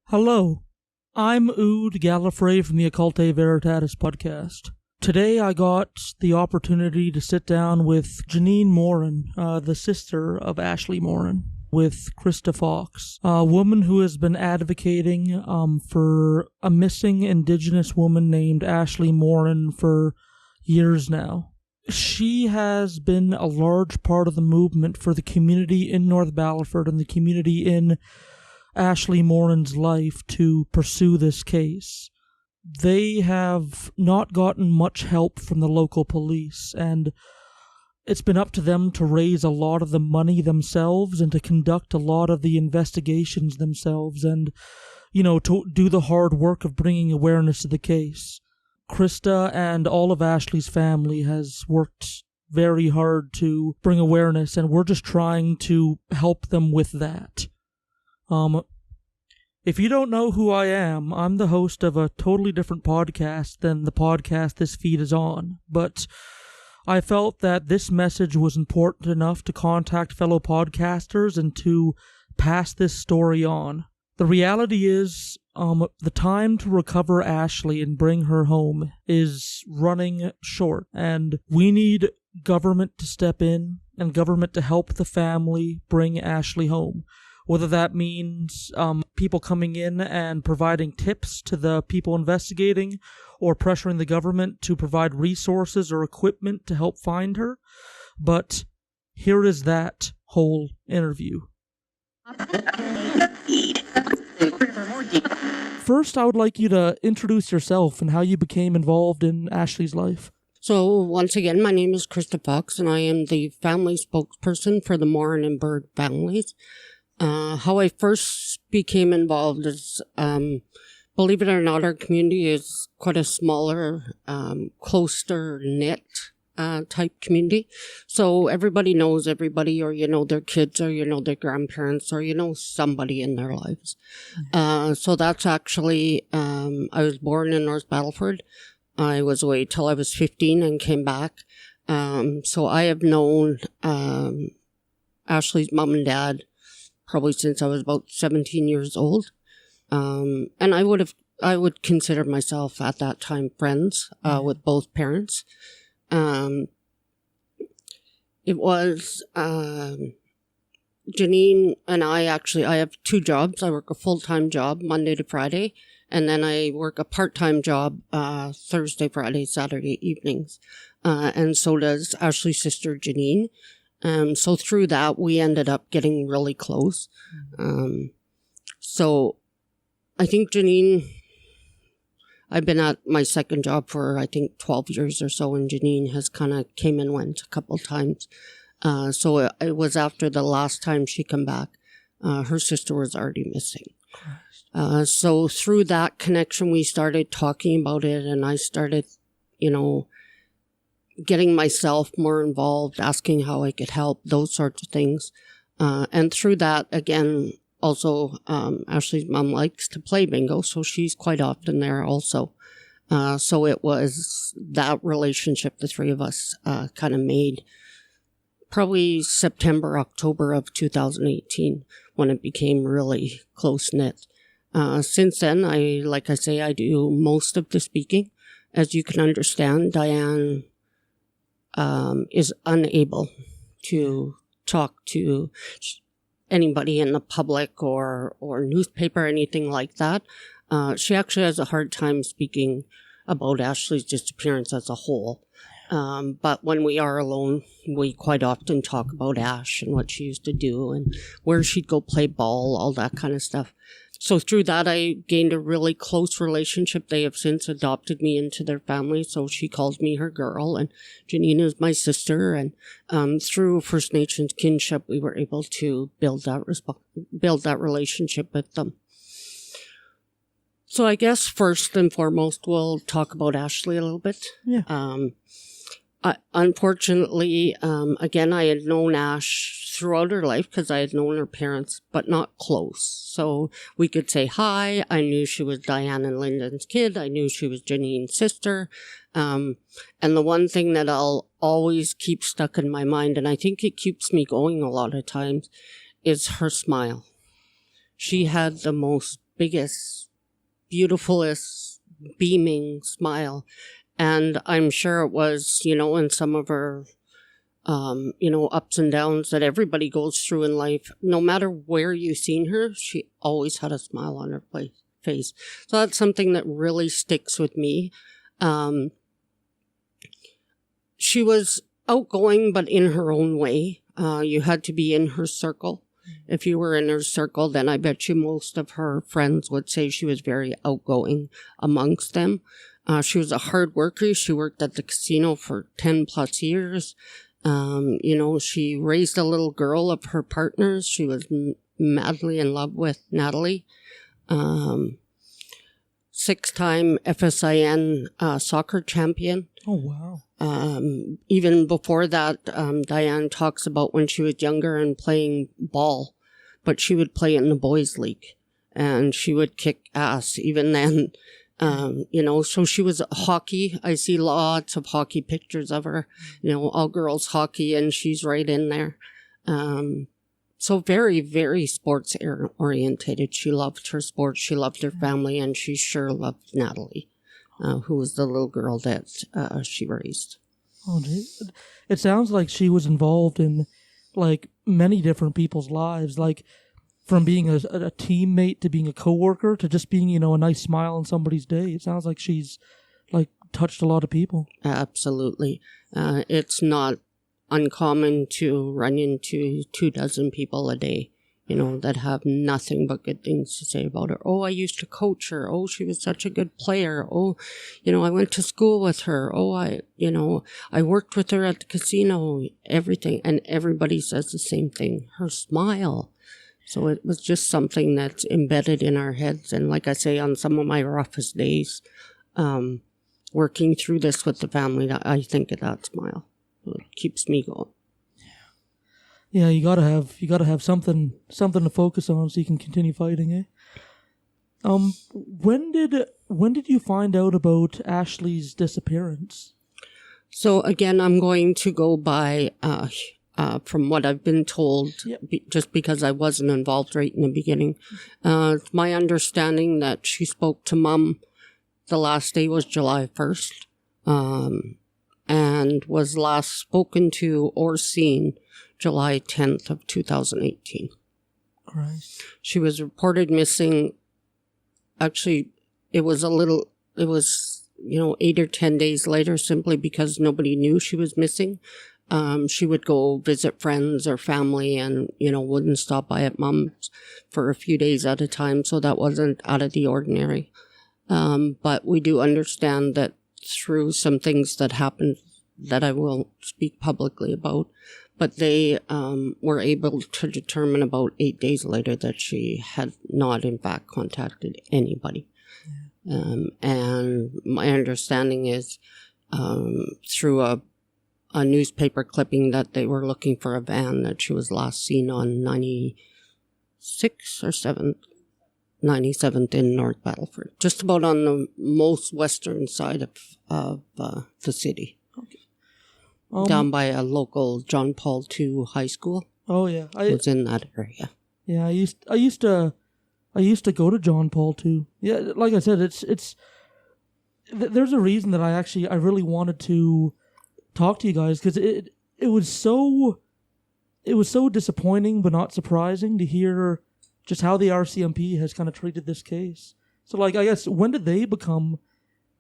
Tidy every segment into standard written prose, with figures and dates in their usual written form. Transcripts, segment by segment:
Hello, I'm Oud Gallifrey from the Occulte Veritatis podcast. Today I got the opportunity to sit down with Janine Morin, the sister of Ashley Morin, with Krista Fox, a woman who has been advocating for a missing Indigenous woman named Ashley Morin for years now. She has been a large part of the movement for the community in North Battleford and the community in Ashley Morin's life to pursue this case. They have not gotten much help from the local police, and it's been up to them to raise a lot of the money themselves and to conduct a lot of the investigations themselves and, to do the hard work of bringing awareness to the case. Krista and all of Ashley's family has worked very hard to bring awareness, and we're just trying to help them with that. If you don't know who I am, I'm the host of a totally different podcast than the podcast this feed is on, but I felt that this message was important enough to contact fellow podcasters and to pass this story on. The reality is, the time to recover Ashley and bring her home is running short, and we need government to step in and government to help the family bring Ashley home. Whether that means people coming in and providing tips to the people investigating or pressuring the government to provide resources or equipment to help find her. But here is that whole interview. First, I would like you to introduce yourself and how you became involved in Ashley's life. So, once again, my name is Krista Fox, and I am the family spokesperson for the Morin and Bird families. How I first became involved is, believe it or not, our community is quite a smaller, closer knit type community. So everybody knows everybody, or their kids, or their grandparents, or somebody in their lives. So that's actually, I was born in North Battleford. I was away till I was 15 and came back. So I have known Ashley's mom and dad probably since I was about 17 years old. And I would consider myself at that time friends with both parents. It was Janine and I have two jobs. I work a full-time job Monday to Friday, and then I work a part-time job Thursday, Friday, Saturday evenings. And so does Ashley's sister Janine. So through that, we ended up getting really close. So I think Janine, I've been at my second job for, 12 years or so, and Janine has kind of came and went a couple times. So it was after the last time she came back. Her sister was already missing. So through that connection, we started talking about it, and I started, getting myself more involved, asking how I could help, those sorts of things. And through that, again, also, Ashley's mom likes to play bingo, so she's quite often there also. So it was that relationship the three of us kind of made probably September, October of 2018 when it became really close-knit. Since then, I do most of the speaking. As you can understand, Diane is unable to talk to anybody in the public or newspaper, anything like that. She actually has a hard time speaking about Ashley's disappearance as a whole. But when we are alone, we quite often talk about Ash and what she used to do and where she'd go play ball, all that kind of stuff. So through that, I gained a really close relationship. They have since adopted me into their family, so she calls me her girl, and Janine is my sister. And through First Nations kinship, we were able to build that relationship with them. So I guess first and foremost, we'll talk about Ashley a little bit. Yeah. Unfortunately, again, I had known Ash throughout her life because I had known her parents, but not close. So we could say hi. I knew she was Diane and Lyndon's kid. I knew she was Janine's sister. And the one thing that I'll always keep stuck in my mind, and I think it keeps me going a lot of times, is her smile. She had the most biggest, beautifulest, beaming smile. And I'm sure it was, in some of her, ups and downs that everybody goes through in life. No matter where you've seen her, she always had a smile on her face. So that's something that really sticks with me. She was outgoing, but in her own way. You had to be in her circle. If you were in her circle, then I bet you most of her friends would say she was very outgoing amongst them. She was a hard worker. She worked at the casino for 10 plus years. She raised a little girl of her partners. She was madly in love with Natalie. 6-time FSIN soccer champion. Oh, wow. Even before that, Diane talks about when she was younger and playing ball, but she would play in the boys' league and she would kick ass even then. So she was hockey. I see lots of hockey pictures of her, all girls hockey, and she's right in there. So very, very sports orientated. She loved her sports. She loved her family, and she sure loved Natalie, who was the little girl that she raised. Oh, it sounds like she was involved in like many different people's lives, like from being a teammate to being a coworker to just being, a nice smile on somebody's day. It sounds like she's like touched a lot of people. Absolutely. It's not uncommon to run into 24 people a day, that have nothing but good things to say about her. Oh, I used to coach her. Oh, she was such a good player. Oh, I went to school with her. Oh, I worked with her at the casino, everything. And everybody says the same thing, her smile. So it was just something that's embedded in our heads. And like I say, on some of my roughest days, working through this with the family, I think of that smile. It keeps me going. Yeah, you gotta have something to focus on so you can continue fighting, eh? When did you find out about Ashley's disappearance? So again, I'm going to go by from what I've been told, just because I wasn't involved right in the beginning. It's my understanding that she spoke to Mom. The last day was July 1st, and was last spoken to or seen July 10th of 2018. Christ. She was reported missing. Actually, it was 8 or 10 days later, simply because nobody knew she was missing. She would go visit friends or family and, wouldn't stop by at Mom's for a few days at a time. So that wasn't out of the ordinary. But we do understand that through some things that happened that I won't speak publicly about, but they were able to determine about 8 days later that she had not, in fact, contacted anybody. And my understanding is through a newspaper clipping that they were looking for a van that she was last seen on 96 or 7th, 97th in North Battleford, just about on the most western side of the city. Okay. Down by a local John Paul II high school. Oh yeah, I was in that area. Yeah, I used to go to John Paul II. Yeah, like I said, there's a reason that I really wanted to talk to you guys, because it was so disappointing but not surprising to hear just how the RCMP has kind of treated this case. So, like, I guess, when did they become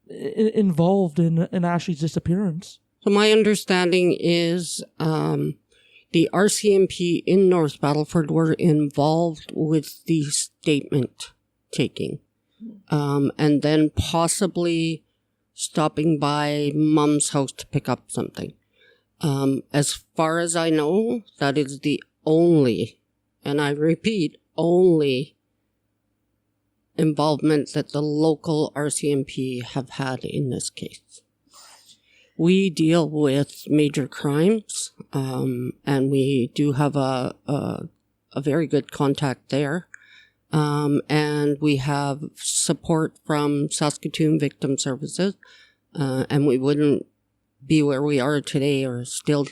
involved in Ashley's disappearance? So my understanding is the RCMP in North Battleford were involved with the statement taking, and then possibly stopping by Mom's house to pick up something. As far as I know, that is the only, and I repeat, only involvement that the local RCMP have had in this case. We deal with major crimes, and we do have a very good contact there. And we have support from Saskatchewan Victim Services, and we wouldn't be where we are today or still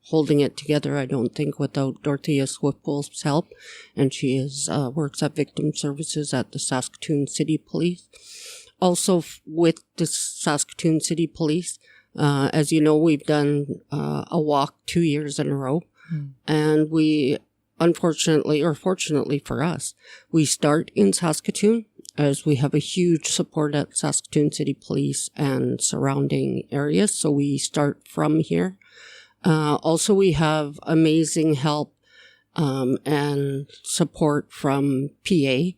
holding it together, I don't think, without Dorothea Swiftpool's help. And she works at Victim Services at the Saskatoon City Police. Also, with the Saskatoon City Police, as you know, we've done a walk 2 years in a row. And we, unfortunately, or fortunately for us, we start in Saskatoon, as we have a huge support at Saskatoon City Police and surrounding areas. So we start from here. Also, we have amazing help and support from PA.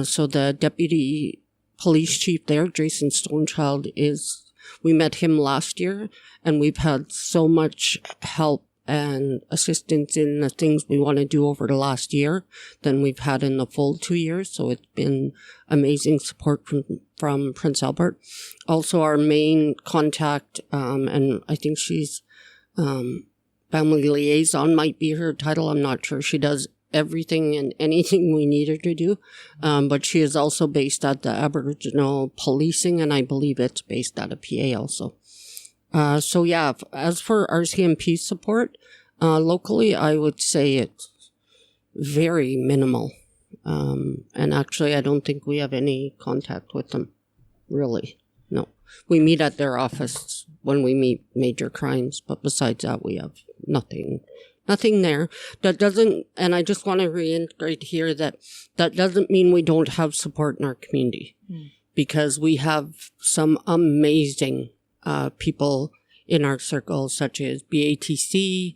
So the deputy police chief there, Jason Stonechild, we met him last year, and we've had so much help and assistance in the things we want to do over the last year than we've had in the full 2 years. So it's been amazing support from Prince Albert. Also, our main contact, and I think she's family liaison might be her title. I'm not sure. She does everything and anything we need her to do. But she is also based at the Aboriginal Policing, and I believe it's based out of PA also. So yeah, as for RCMP support, locally, I would say it's very minimal. And actually, I don't think we have any contact with them, really. No. We meet at their office when we meet major crimes, but besides that, we have nothing there. That doesn't, and I just want to reiterate here that doesn't mean we don't have support in our community, because we have some amazing people in our circle, such as BATC,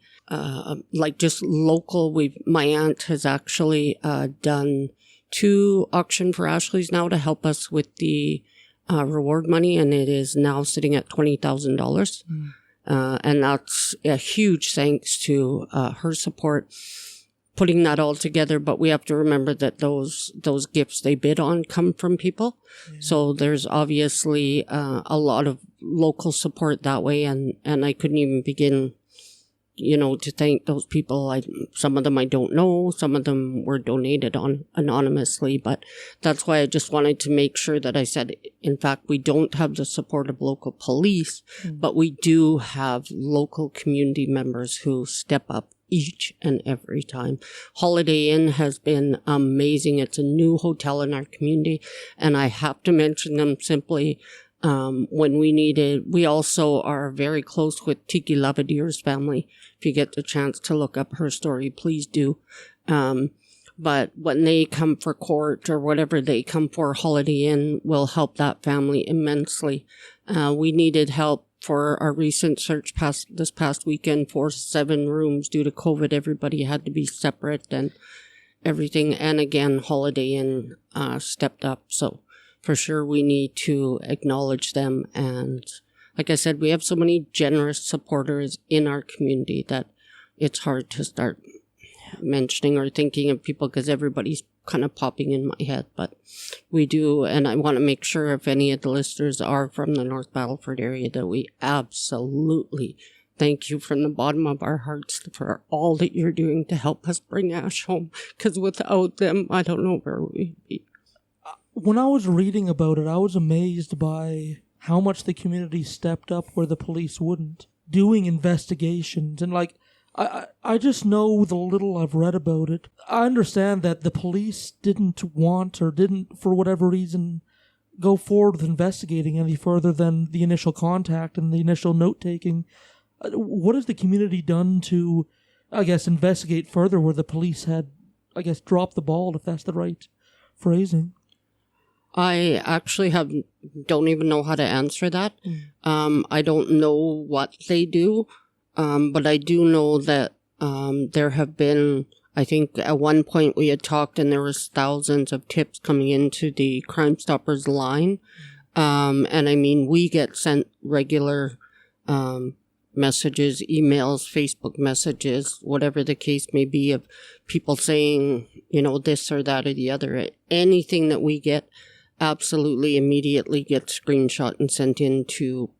like just local. My aunt has actually done 2 auction for Ashley's now to help us with the reward money, and it is now sitting at $20,000. And that's a huge thanks to her support putting that all together. But we have to remember that those gifts they bid on come from people. Yeah. So there's obviously a lot of local support that way. And I couldn't even begin, to thank those people. Some of them I don't know. Some of them were donated on anonymously. But that's why I just wanted to make sure that I said, in fact, we don't have the support of local police, but we do have local community members who step up each and every time. Holiday Inn has been amazing. It's a new hotel in our community, and I have to mention them simply. When we needed, we also are very close with Tiki Laverdiere's family. If you get the chance to look up her story, please do. But when they come for court or whatever they come for, Holiday Inn will help that family immensely. We needed help for our recent search this past weekend for 7 rooms due to COVID. Everybody had to be separate and everything. And again, Holiday Inn stepped up. So for sure, we need to acknowledge them. And like I said, we have so many generous supporters in our community that it's hard to start mentioning or thinking of people because everybody's kind of popping in my head. But we do, and I want to make sure if any of the listeners are from the North Battleford area that we absolutely thank you from the bottom of our hearts for all that you're doing to help us bring Ash home, because without them, I don't know where we'd be. When I was reading about it, I was amazed by how much the community stepped up where the police wouldn't, doing investigations. And I just know the little I've read about it. I understand that the police didn't want or didn't, for whatever reason, go forward with investigating any further than the initial contact and the initial note-taking. What has the community done to, investigate further where the police had, dropped the ball, if that's the right phrasing? I actually don't even know how to answer that. I don't know what they do, but I do know that there have been, I think at one point we had talked and there was thousands of tips coming into the Crime Stoppers line. And I mean, we get sent regular messages, emails, Facebook messages, whatever the case may be, of people saying, this or that or the other. Anything that we get absolutely immediately gets screenshot and sent into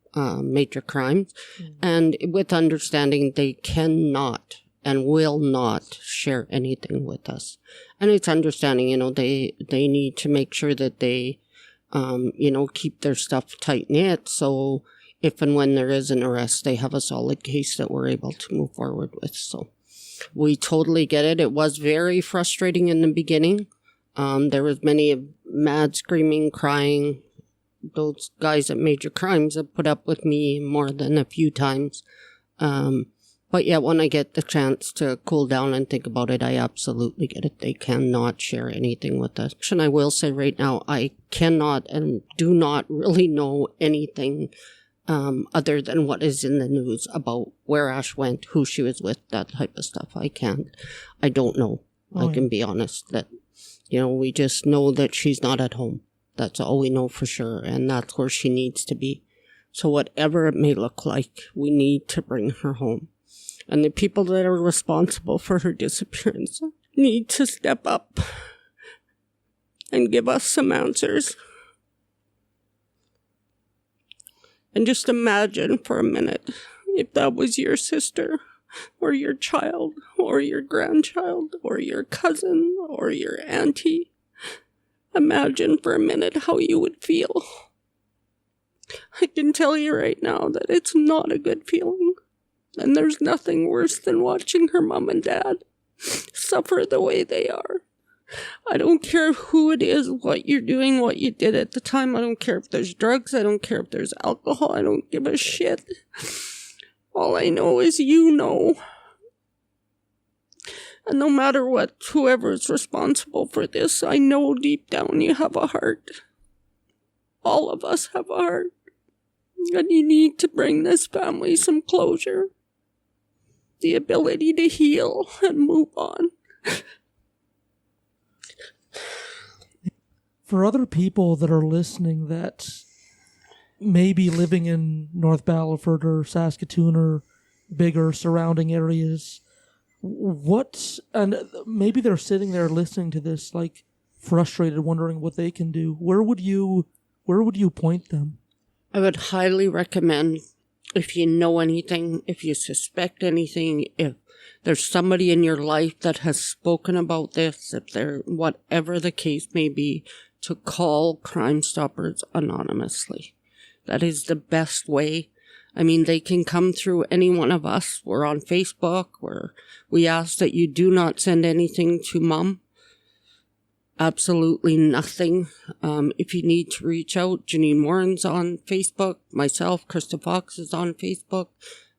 major crimes. And with understanding they cannot and will not share anything with us. And it's understanding, they need to make sure that they, keep their stuff tight knit. So if and when there is an arrest, they have a solid case that we're able to move forward with. So we totally get it. It was very frustrating in the beginning. There was many mad screaming, crying. Those guys at Major Crimes have put up with me more than a few times. But yeah, when I get the chance to cool down and think about it, I absolutely get it. They cannot share anything with us. And I will say right now, I cannot and do not really know anything other than what is in the news about where Ash went, who she was with, that type of stuff. I don't know. I can be honest that, we just know that she's not at home. That's all we know for sure. And that's where she needs to be. So whatever it may look like, we need to bring her home. And the people that are responsible for her disappearance need to step up and give us some answers. And just imagine for a minute if that was your sister or your child or your grandchild or your cousin or your auntie. Imagine for a minute how you would feel. I can tell you right now that it's not a good feeling. And there's nothing worse than watching her mom and dad suffer the way they are. I don't care who it is, what you're doing, what you did at the time. I don't care if there's drugs. I don't care if there's alcohol. I don't give a shit. All I know is you know. And no matter what, whoever is responsible for this, I know deep down you have a heart. All of us have a heart. And you need to bring this family some closure. The ability to heal and move on. For other people that are listening that may be living in North Battleford or Saskatoon or bigger surrounding areas, and maybe they're sitting there listening to this, like, frustrated, wondering what they can do. Where would you point them? I would highly recommend, if you know anything, if you suspect anything, if there's somebody in your life that has spoken about this, if they're, whatever the case may be, to call Crime Stoppers anonymously. That is the best way. I mean, they can come through any one of us. We're on Facebook, where we ask that you do not send anything to Mom. Absolutely nothing. If you need to reach out, Janine Morin's on Facebook. Myself, Krista Fox is on Facebook.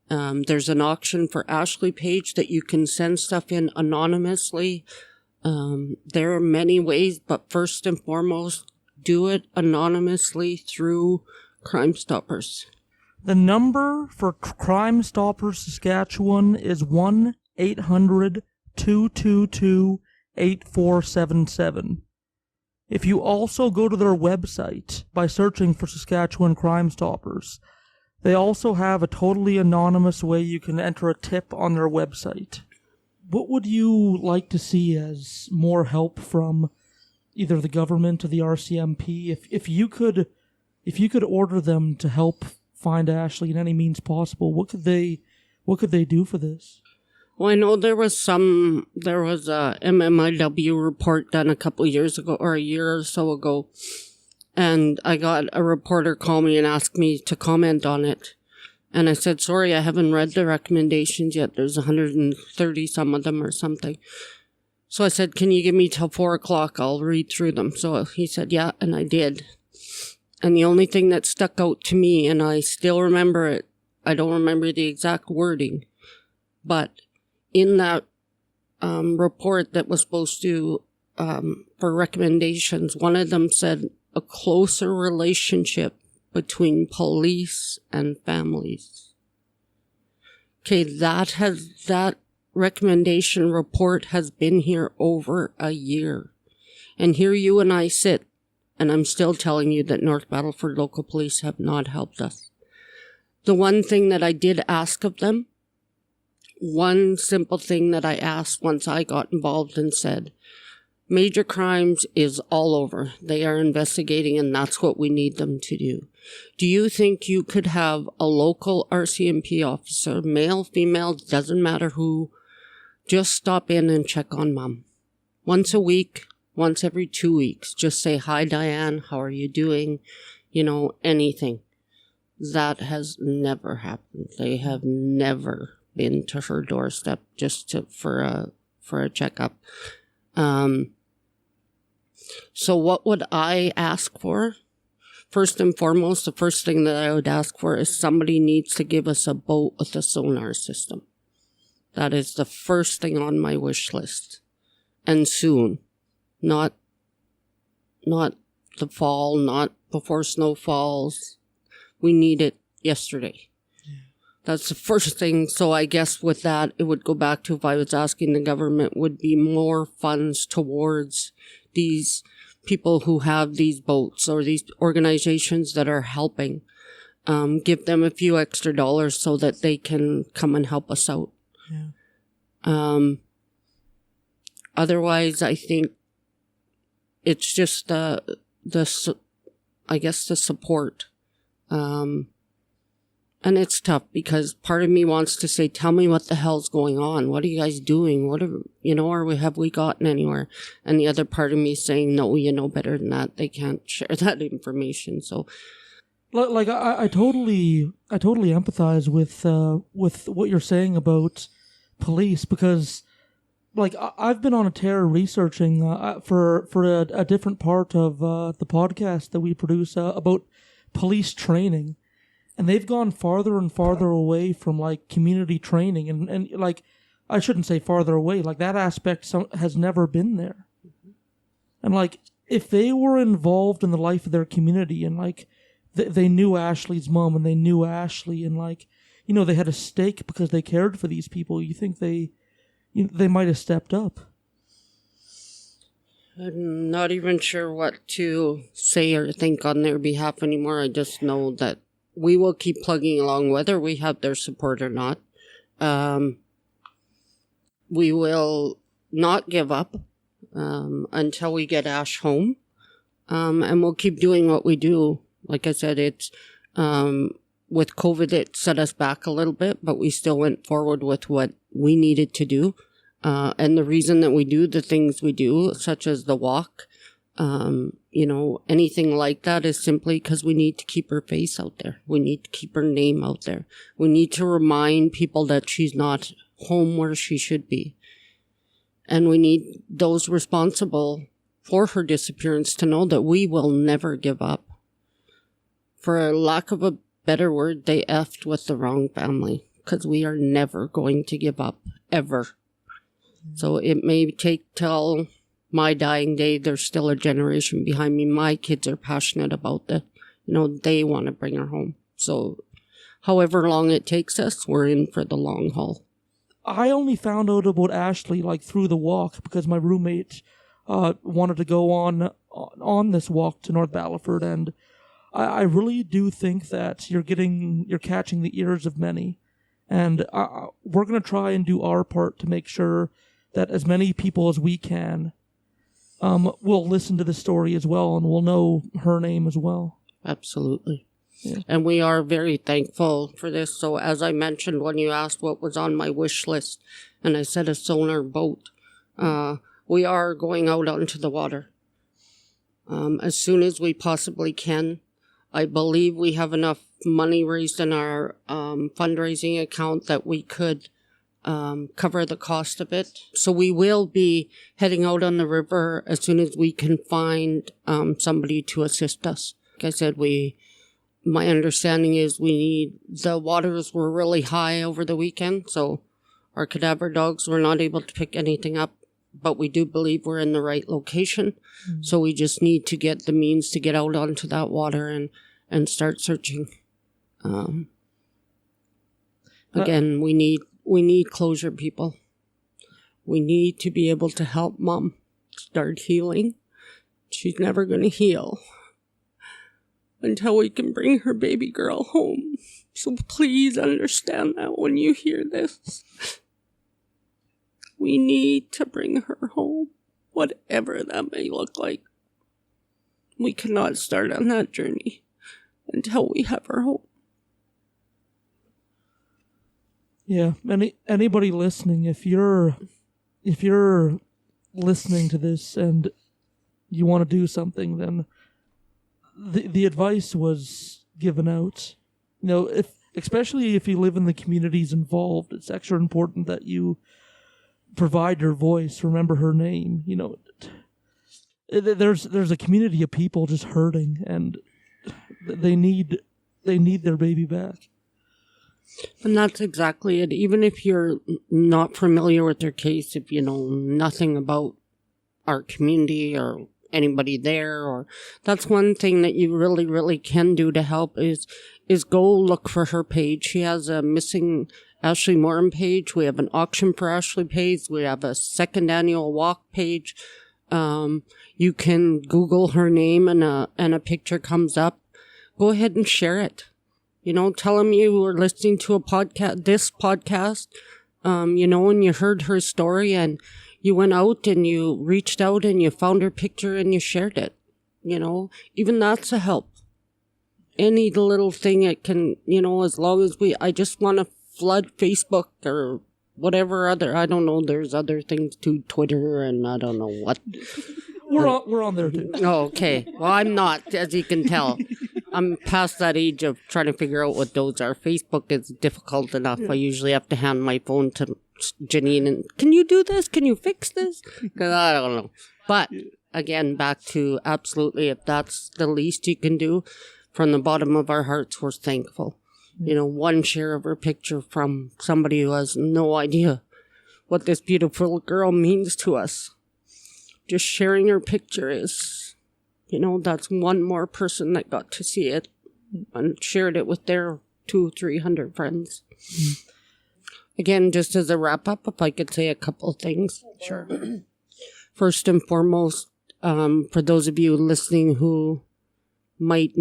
There's an auction for Ashley page that you can send stuff in anonymously. There are many ways, but first and foremost, do it anonymously through Crime Stoppers. The number for Crime Stoppers Saskatchewan is 1-800-222-8477. If you also go to their website by searching for Saskatchewan Crime Stoppers, they also have a totally anonymous way you can enter a tip on their website. What would you like to see as more help from either the government or the RCMP? If you could order them to help find Ashley in any means possible, what could they do for this? Well, I know there was a MMIW report done a couple of years ago, or a year or so ago, and I got a reporter call me and ask me to comment on it. And I said, sorry, I haven't read the recommendations yet. There's 130 some of them or something. So I said, can you give me till 4 o'clock? I'll read through them. So he said, yeah, and I did. And the only thing that stuck out to me, and I still remember it, I don't remember the exact wording, but in that report that was supposed to, for recommendations, one of them said a closer relationship between police and families. Okay, that recommendation report has been here over a year. And here you and I sit, and I'm still telling you that North Battleford local police have not helped us. The one thing that I did ask of them, one simple thing that I asked once I got involved and said, Major Crimes is all over. They are investigating, and that's what we need them to do. Do you think you could have a local RCMP officer, male, female, doesn't matter who, just stop in and check on Mom? Once a week, once every 2 weeks. Just say, hi, Diane, how are you doing? Anything. That has never happened. They have never been to her doorstep just for a checkup. So what would I ask for? First and foremost, the first thing that I would ask for is somebody needs to give us a boat with a sonar system. That is the first thing on my wish list. And soon. Not the fall, not before snow falls. We need it yesterday. Yeah. That's the first thing. So I guess with that, it would go back to if I was asking the government, would be more funds towards these people who have these boats or these organizations that are helping. Give them a few extra dollars so that they can come and help us out. Yeah. Otherwise, I think it's just the support. And it's tough because part of me wants to say, tell me what the hell's going on. What are you guys doing? Have we gotten anywhere? And the other part of me is saying, no, you know better than that. They can't share that information. So, like, I totally empathize with what you're saying about police, because, like, I've been on a tear researching for a different part of the podcast that we produce about police training. And they've gone farther and farther away from, like, community training. And like, I shouldn't say farther away. Like, that aspect has never been there. Mm-hmm. And, like, if they were involved in the life of their community and, like, they knew Ashley's mom and they knew Ashley and, like, you know, they had a stake because they cared for these people, you think they might have stepped up. I'm not even sure what to say or think on their behalf anymore. I just know that we will keep plugging along whether we have their support or not. We will not give up until we get Ash home. And we'll keep doing what we do. Like I said, it's with COVID, it set us back a little bit, but we still went forward with what we needed to do. And the reason that we do the things we do, such as the walk, anything like that, is simply because we need to keep her face out there. We need to keep her name out there. We need to remind people that she's not home where she should be. And we need those responsible for her disappearance to know that we will never give up. For lack of a better word, they effed with the wrong family, because we are never going to give up, ever. So it may take till my dying day. There's still a generation behind me. My kids are passionate about they want to bring her home. So however long it takes us, we're in for the long haul. I only found out about Ashley, like, through the walk because my roommate wanted to go on this walk to North Battleford, and I really do think that you're catching the ears of many, and we're going to try and do our part to make sure that as many people as we can will listen to the story as well, and will know her name as well. Absolutely. Yeah. And we are very thankful for this. So as I mentioned, when you asked what was on my wish list, and I said a sonar boat, we are going out onto the water as soon as we possibly can. I believe we have enough money raised in our fundraising account that we could cover the cost of it. So we will be heading out on the river as soon as we can find somebody to assist us. Like I said, my understanding is the waters were really high over the weekend, so our cadaver dogs were not able to pick anything up, but we do believe we're in the right location. Mm-hmm. So we just need to get the means to get out onto that water and start searching. Again, we need closure, people. We need to be able to help Mom start healing. She's never going to heal until we can bring her baby girl home. So please understand that when you hear this. We need to bring her home, whatever that may look like. We cannot start on that journey until we have her home. Yeah, anybody listening, if you're listening to this and you want to do something, then the advice was given out. Especially if you live in the communities involved, it's extra important that you provide your voice, remember her name. There's a community of people just hurting, and they need their baby back. And that's exactly it. Even if you're not familiar with their case, if you know nothing about our community or anybody there, or that's one thing that you really, really can do to help is go look for her page. She has a missing Ashley Morin page. We have an auction for Ashley page. We have a second annual walk page. You can Google her name and a picture comes up. Go ahead and share it. Tell them you were listening to this podcast, and you heard her story and you went out and you reached out and you found her picture and you shared it. Even that's a help. Any little thing it can, as long as I just want to flood Facebook or whatever I don't know, there's other things too, Twitter and I don't know what. We're on there too. Oh, okay. Well, I'm not, as you can tell. I'm past that age of trying to figure out what those are. Facebook is difficult enough. I usually have to hand my phone to Janine and, can you do this? Can you fix this? Because I don't know. But again, back to absolutely, if that's the least you can do, from the bottom of our hearts, we're thankful. One share of her picture from somebody who has no idea what this beautiful girl means to us. Just sharing her picture is, that's one more person that got to see it and shared it with their 200-300 friends. Again, just as a wrap up, if I could say a couple of things. Sure. First and foremost, for those of you listening who might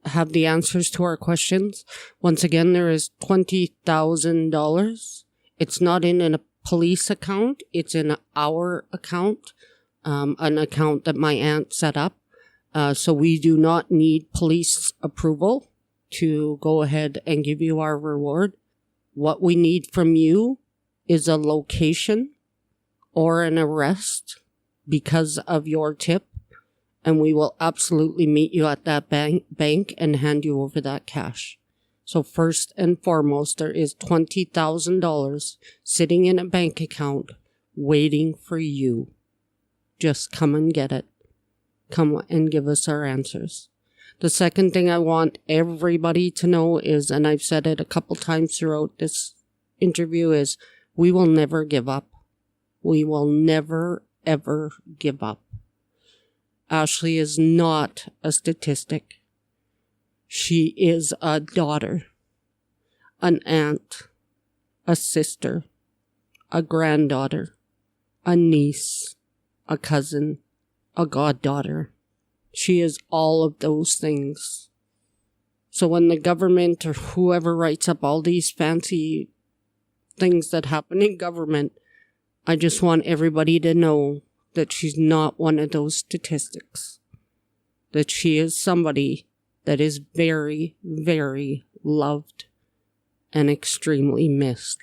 have the answers to our questions, once again, there is $20,000. It's not in a police account. It's in our account, an account that my aunt set up. So we do not need police approval to go ahead and give you our reward. What we need from you is a location or an arrest because of your tip, and we will absolutely meet you at that bank and hand you over that cash. So first and foremost, there is $20,000 sitting in a bank account waiting for you. Just come and get it. Come and give us our answers. The second thing I want everybody to know is, and I've said it a couple times throughout this interview, is we will never give up. We will never, ever give up. Ashley is not a statistic. She is a daughter, an aunt, a sister, a granddaughter, a niece, a cousin, a goddaughter. She is all of those things. So when the government or whoever writes up all these fancy things that happen in government, I just want everybody to know that she's not one of those statistics. That she is somebody that is very, very loved and extremely missed.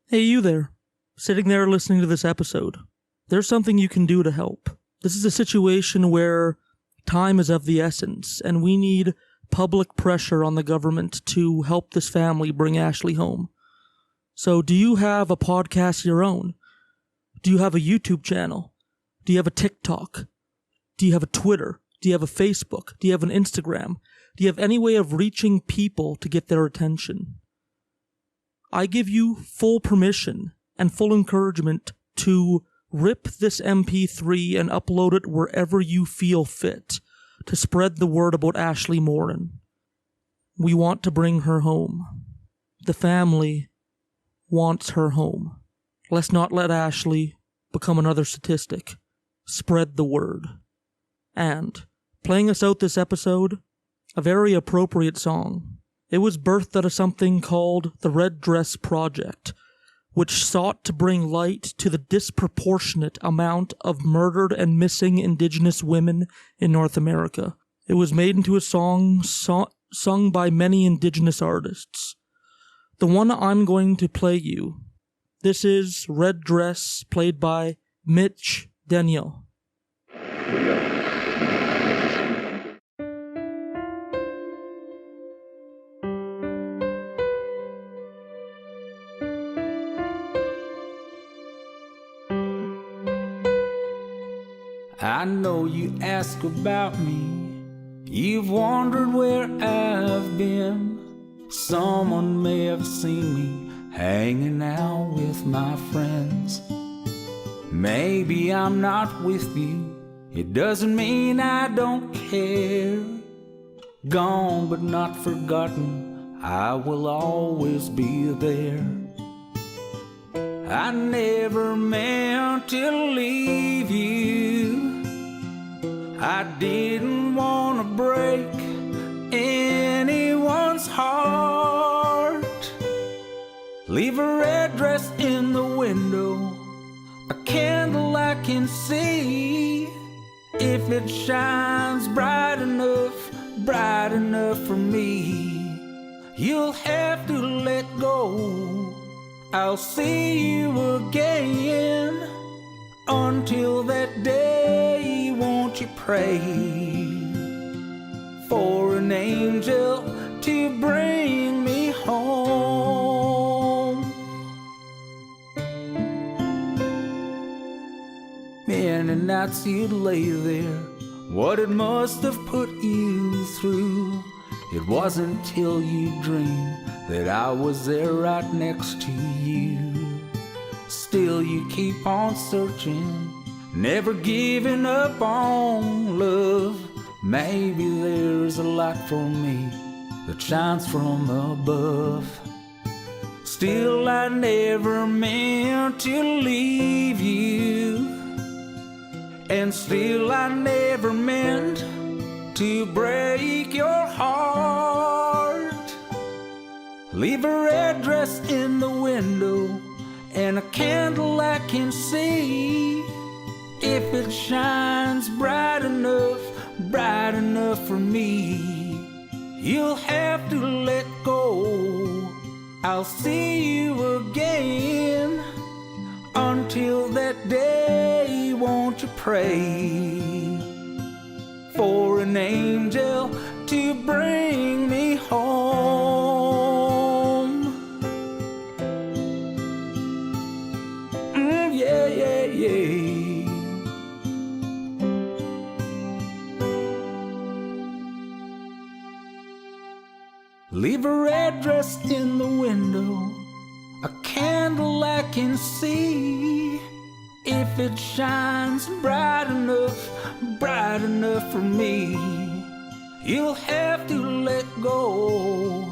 Hey, you there, sitting there listening to this episode. There's something you can do to help. This is a situation where time is of the essence, and we need public pressure on the government to help this family bring Ashley home. So do you have a podcast of your own? Do you have a YouTube channel? Do you have a TikTok? Do you have a Twitter? Do you have a Facebook? Do you have an Instagram? Do you have any way of reaching people to get their attention? I give you full permission and full encouragement to rip this MP3 and upload it wherever you feel fit to spread the word about Ashley Morin. We want to bring her home. The family wants her home. Let's not let Ashley become another statistic. Spread the word. And, playing us out this episode, a very appropriate song. It was birthed out of something called the Red Dress Project, which sought to bring light to the disproportionate amount of murdered and missing Indigenous women in North America. It was made into a song sung by many Indigenous artists. The one I'm going to play you, this is Red Dress, played by Mitch Daniel. I know you ask about me, you've wondered where I've been. Someone may have seen me hanging out with my friends. Maybe I'm not with you, it doesn't mean I don't care. Gone but not forgotten, I will always be there. I never meant to leave you, I didn't want to break anyone's heart. Leave her address in the window, a candle I can see. If it shines bright enough for me, you'll have to let go. I'll see you again. Until that day, won't you pray for an angel to bring me home? Many nights you'd lay there, what it must have put you through. It wasn't till you dreamed that I was there right next to you. Still you keep on searching, never giving up on love. Maybe there's a light for me that shines from above. Still I never meant to leave you, and still I never meant to break your heart. Leave her address in the window and a candle I can see. If it shines bright enough for me, you'll have to let go. I'll see you again. Until that day, won't you pray for an angel to bring me home? Yeah, yeah, yeah. Leave her address in the window, a candle I can see. If it shines bright enough for me, you'll have to let go.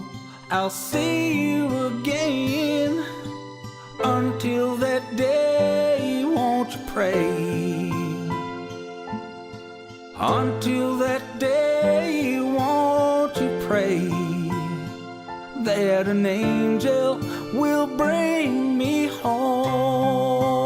I'll see you again. Until that day, won't you pray? Until that day, won't you pray that an angel will bring me home?